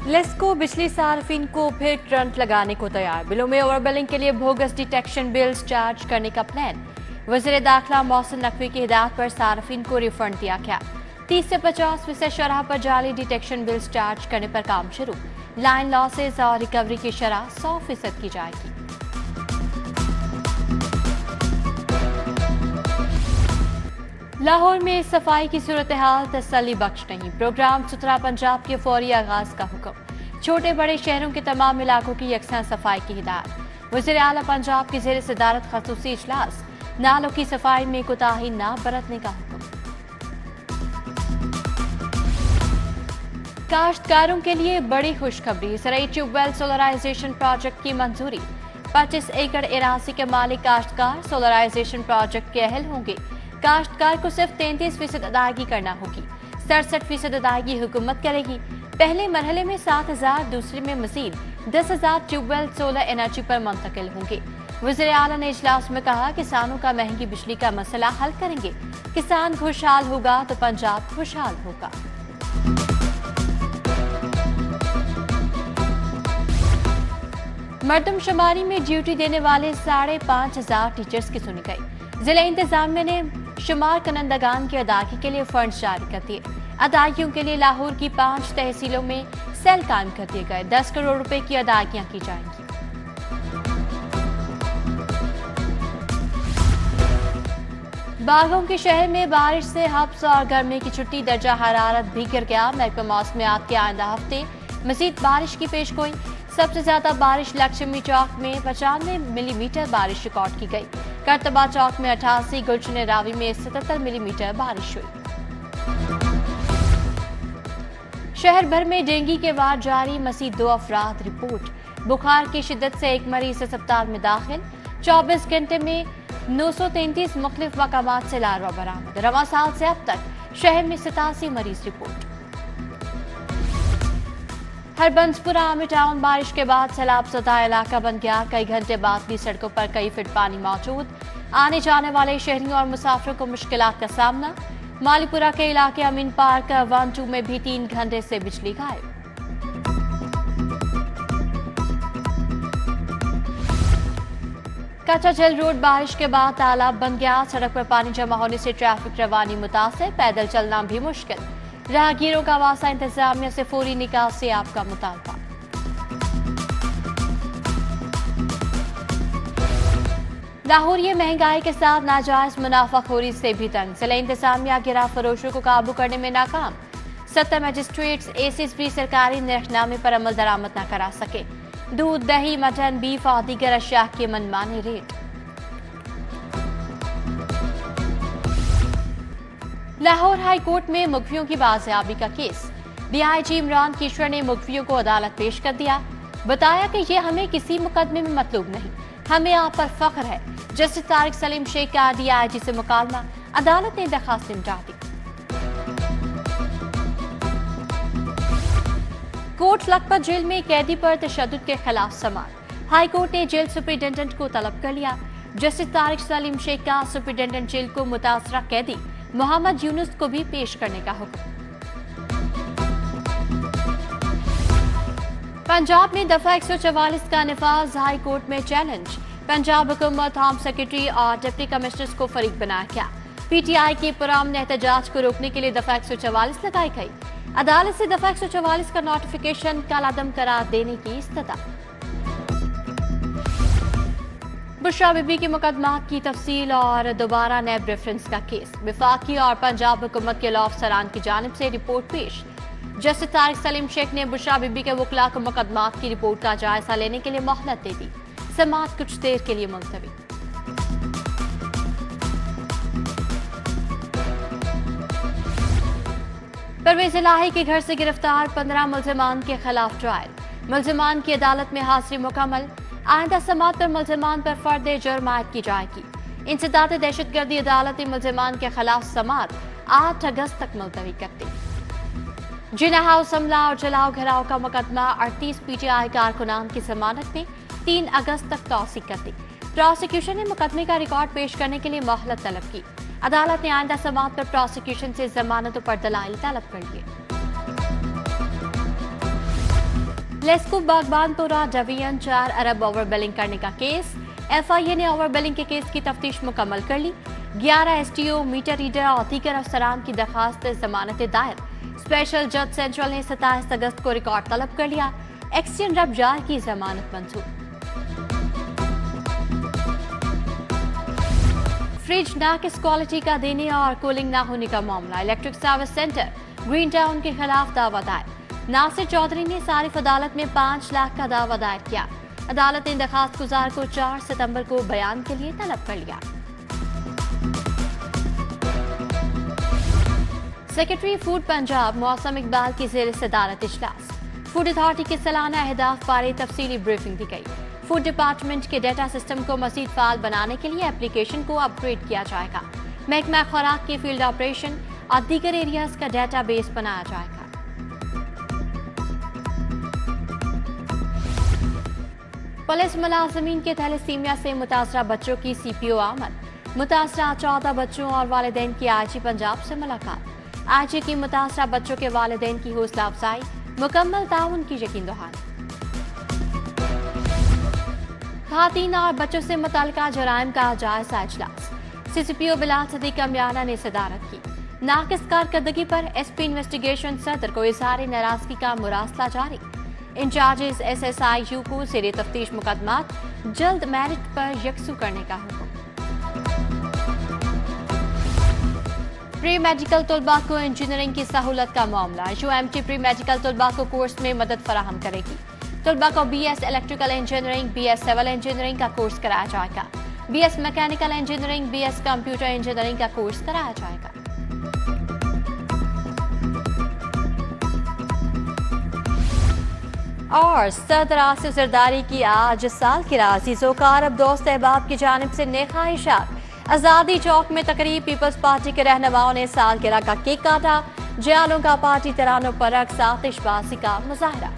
लेस्को बिजली सार्फिन को फिर करंट लगाने को तैयार। बिलों में ओवर बिलिंग के लिए बोगस डिटेक्शन बिल्स चार्ज करने का प्लान। वज़ीर दाखिला मोहसिन नकवी की हिदायत पर सार्फिन को रिफंड दिया गया। 30 से 50% शरह पर जाली डिटेक्शन बिल्स चार्ज करने पर काम शुरू। लाइन लॉसेज और रिकवरी की शरह 100% की जाएगी। लाहौर में सफाई की सूरत हाल तसल्ली बख्श नहीं। प्रोग्राम सुथरा पंजाब के फौरी आगाज का हुक्म। छोटे बड़े शहरों के तमाम इलाकों की यकसा सफाई की हिदायत। वज़ीर आला पंजाब की ज़ेर सदारत खसूसी इजलास। नालों की सफाई में कोताही न बरतने का हुक्म। काश्तकारों के लिए बड़ी खुशखबरी। सराई ट्यूबवेल सोलराइजेशन प्रोजेक्ट की मंजूरी। 25 एकड़ एराजी के मालिक काश्तकार सोलराइजेशन प्रोजेक्ट के अहल होंगे। काश्तकार को सिर्फ 33% अदायगी करना होगी। 67% अदायगी हुकूमत करेगी। पहले मरहले में 7,000, दूसरे में मजीद 10,000 ट्यूबवेल सोलर एनर्जी पर मुंतकिल होंगे। वज़ीर आला ने इजलास में कहा, किसानों का महंगी बिजली का मसला हल करेंगे। किसान खुशहाल होगा तो पंजाब खुशहाल होगा। मर्दमशुमारी में ड्यूटी देने वाले 5,500 टीचर्स की सुनी गई। जिला इंतजामिया ने शुमार कनंदगान की अदायगी के लिए फंड जारी कर दिए। अदायगियों के लिए लाहौर की 5 तहसीलों में सेल कायम कर दिए गए। 10 करोड़ रुपए की अदायगियां की जाएंगी। बागों के शहर में बारिश से हब्स और गर्मी की छुट्टी। दर्जा हरारत भी गिर गया। महकमा मौसमियात के आइंदा हफ्ते मजीद बारिश की पेशगोई। सबसे ज्यादा बारिश लक्ष्मी चौक में 95 मिलीमीटर बारिश रिकॉर्ड की गई। करतबा चौक में 88, गुलशन रावी में 77 मिलीमीटर बारिश हुई। शहर भर में डेंगू के वार जारी। मजीद 2 अफराद रिपोर्ट। बुखार की शिद्दत से एक मरीज अस्पताल में दाखिल। 24 घंटे में 933 मुख्तलिफ मकामात से लार्वा बरामद। रवां साल से अब तक शहर में 87 मरीज रिपोर्ट। हरबंसपुरा आर्मी टाउन बारिश के बाद सैलाब ज़दा इलाका बन गया। कई घंटे बाद भी सड़कों पर कई फीट पानी मौजूद। आने जाने वाले शहरियों और मुसाफिरों को मुश्किलात का सामना। मालीपुरा के इलाके अमीन पार्क 1-2 में भी 3 घंटे से बिजली गायब। कच्चा जल रोड बारिश के बाद तालाब बन गया। सड़क पर पानी जमा होने से ट्रैफिक रवानी मुतासिर। पैदल चलना भी मुश्किल। राहगीरों का वासा इंतजामिया से फौरी निकासी आपका मुतालबा। लाहौर ये महंगाई के साथ नाजायज मुनाफाखोरी से भी तंग। जिला इंतजामिया गिरा फरोशों को काबू करने में नाकाम। 7 मजिस्ट्रेट्स एसीएस भी सरकारी निर्खनामे पर अमल दरामद न करा सके। दूध, दही, मटन, बीफ और दीगर अशिया के मनमाने रेट। लाहौर हाई कोर्ट में मुखबियों की बाजियाबी का केस। डीआईजी इमरान किशोर ने मुखबियों को अदालत पेश कर दिया। बताया कि ये हमें किसी मुकदमे में मतलूब नहीं, हमें आप पर फख्र है। जस्टिस तारिक सलीम शेख का डीआईजी से मुकालमा। अदालत ने दरखास्त निपटा दी। कोट लखपत जेल में कैदी पर तशद्दुद के खिलाफ समाअत। हाई कोर्ट ने जेल सुपरिटेंडेंट को तलब कर लिया। जस्टिस तारिक सलीम शेख का सुपरिटेंडेंट जेल को मुतासरा कैदी मोहम्मद यूनुस को भी पेश करने का हुक्म। पंजाब में दफा 144 का निफाज। हाई कोर्ट में चैलेंज। पंजाब हुकूमत, होम सेक्रेटरी और डिप्टी कमिश्नर्स को फरीक बनाया गया। पीटीआई के पुरअमन एहतजाज को रोकने के लिए दफा 144 लगाई गई। अदालत से दफा 144 का नोटिफिकेशन कलअदम करार देने की इस्तदा। बुशरा बीबी के मुकदमात की तफसील और दोबारा नैब रेफरेंस का केस। विफाकी और पंजाब हुकूमत के लॉ अफसरान की जानिब से रिपोर्ट पेश। जस्टिस तारिक सलीम शेख ने बुशरा बीबी के वकला को मुकदमात की रिपोर्ट का जायजा लेने के लिए मोहलत दे दी। समाअत कुछ देर के लिए मुलतवी। परवेज इलाही के घर से गिरफ्तार 15 मुल्जिमान के खिलाफ ट्रायल। मुल्जिमान की अदालत में हाजिरी मुकम्मल। आइंदा समाअत पर मुल्जिमान पर फर्द जुर्म आयद की जाएगी। इंसदाद दहशतगर्दी अदालती मुल्जिमान के खिलाफ समाअत 8 अगस्त तक मुलतवी कर दी। जिना हाउस हमला और जलाओ घिराव का मुकदमा 38 पीटीआई कारकुनान की जमानत में 3 अगस्त तक तौसीक कर दी। प्रोसिक्यूशन ने मुकदमे का रिकॉर्ड पेश करने के लिए मोहलत तलब की। अदालत ने आइंदा समाअत पर प्रोसिक्यूशन से जमानतों पर दलाइल तलब कर लिए। लेस्को बागबानपुरा डिवीजन 4 अरब ओवर बिलिंग करने का केस। FIA ने ओवर बिलिंग के केस की तफ्तीश मुकम्मल कर ली। 11 STO, मीटर रीडर और दीगर अफसरान की दरखास्त जमानत दायर। स्पेशल जज सेंट्रल ने 27 अगस्त को रिकॉर्ड तलब कर लिया। एक्सचेंज रफ्जार की जमानत मंजूर। फ्रिज नाकिस क्वालिटी का देने और कूलिंग ना होने का मामला। Electric service centre green town के खिलाफ दावा दायर। नासिर चौधरी ने सारिफ अदालत में 5 लाख का दावा दायर किया। अदालत ने दरखास्त गुजार को 4 सितंबर को बयान के लिए तलब कर लिया। सेक्रेटरी फूड पंजाब मौसम इकबाल की जेर सदारत इजलास। फूड अथॉरिटी के सालाना अहदाफ बारे तफसीली ब्रीफिंग दी गई। फूड डिपार्टमेंट के डेटा सिस्टम को मजीद फाल बनाने के लिए एप्लीकेशन को अपग्रेड किया जाएगा। महकमा खुराक के फील्ड ऑपरेशन और दीगर एरियाज का डेटा बेस बनाया जाएगा। पुलिस मुलाजमीन के थैलेसीमिया से मुतासरा बच्चों की CPO आमद। मुतासरा 14 बच्चों और वालिदैन की IG पंजाब से मुलाकात। IG की मुतासरा बच्चों के वालिदैन की हौसला अफजाई, मुकम्मल ताउन की यकीन दहानी। खातीन और बच्चों से मुतल्लिका जराइम का जायजा इजलास। CCPO बिलाल सदीक अमियाना ने सदारत की। नाकिस कारकर्दगी पर SP इन्वेस्टिगेशन सदर को इजहार नाराजगी का मुरासला जारी। इंचार्जेस SSIU को ज़ेरे तफ्तीश मुकदमात जल्द मेरिट पर यकसू करने का हुक्म। प्री मेडिकल तलबा को इंजीनियरिंग की सहूलत का मामला। UMT प्री मेडिकल तलबा को कोर्स में मदद फराहम करेगी। तलबा को BS electrical engineering, BS civil engineering का कोर्स कराया जाएगा। BS mechanical engineering, BS computer engineering का कोर्स कराया जाएगा। और सदर आसिफ जरदारी की आज सालगिरह। अजीज़ों का अरब दोस्त अहबाब की जानिब से नेक ख्वाहिशात। आज़ादी चौक में तकरीब। पीपल्स पार्टी के रहनुमाओं ने सालगिरह का केक काटा। जयालों का पार्टी तरानों पर रक्स आतिशबाजी का मुजाहरा।